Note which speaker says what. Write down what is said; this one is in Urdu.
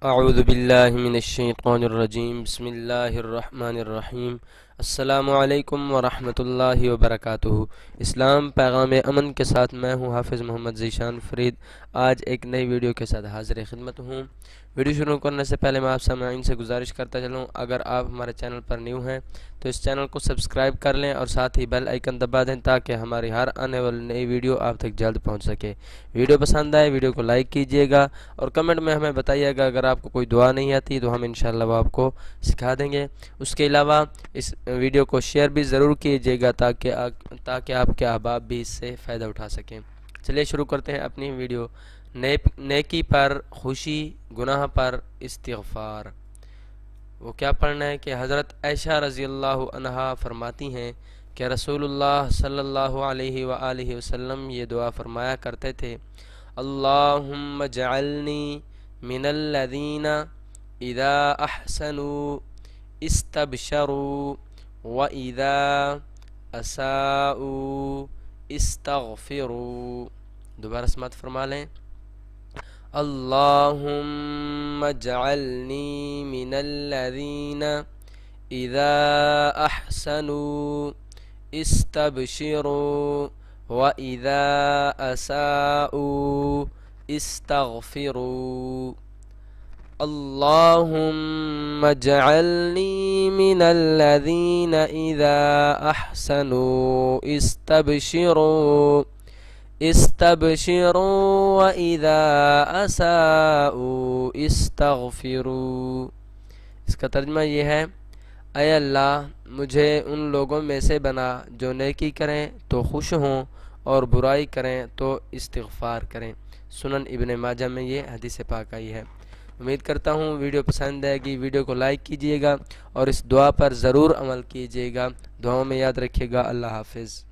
Speaker 1: اعوذ باللہ من الشیطان الرجیم بسم اللہ الرحمن الرحیم السلام علیکم ورحمۃ اللہ وبرکاتہ۔ اسلام پیغام امن کے ساتھ میں ہوں حافظ محمد ذیشان فرید۔ آج ایک نئی ویڈیو کے ساتھ حاضر خدمت ہوں۔ ویڈیو شروع کرنے سے پہلے میں آپ سامعین سے گزارش کرتا چلوں، اگر آپ ہمارے چینل پر نیو ہیں تو اس چینل کو سبسکرائب کر لیں اور ساتھ ہی بیل آئیکن دبا دیں تاکہ ہماری ہر آنے والی نئی ویڈیو آپ تک جلد پہنچ سکے۔ ویڈیو پسند آئے ویڈیو کو لائک کیجیے گا اور کمنٹ میں ہمیں بتائیے گا، اگر آپ کو کوئی دعا نہیں آتی تو ہم انشاءاللہ وہ آپ کو سکھا دیں گے۔ اس کے علاوہ اس ویڈیو کو شیئر بھی ضرور کیجیے گا تاکہ آپ کے احباب بھی اس سے فائدہ اٹھا سکیں۔ چلیے شروع کرتے ہیں اپنی ویڈیو۔ نیکی پر خوشی، گناہ پر استغفار۔ وہ کیا پڑھنا ہے کہ حضرت عائشہ رضی اللہ عنہا فرماتی ہیں کہ رسول اللہ صلی اللہ علیہ وآلہ وسلم یہ دعا فرمایا کرتے تھے: اللہم اجعلنی من الذین اذا احسنوا استبشروا واذا اساءوا استغفروا۔ دوبارہ سماعت فرما لیں۔ اللہم اجعلنی من الذین اذا احسنوا استبشروا واذا اساءوا استغفروا۔ اللہم اجعلنی من الذین اذا احسنوا استبشروا واذا اساءوا استغفروا۔ اس کا ترجمہ یہ ہے: اے اللہ، مجھے ان لوگوں میں سے بنا جو نیکی کریں تو خوش ہوں اور برائی کریں تو استغفار کریں۔ سنن ابن ماجہ میں یہ حدیث پاک آئی ہے۔ امید کرتا ہوں ویڈیو پسند آئے گی۔ ویڈیو کو لائک کیجیے گا اور اس دعا پر ضرور عمل کیجیے گا۔ دعاؤں میں یاد رکھیے گا۔ اللہ حافظ۔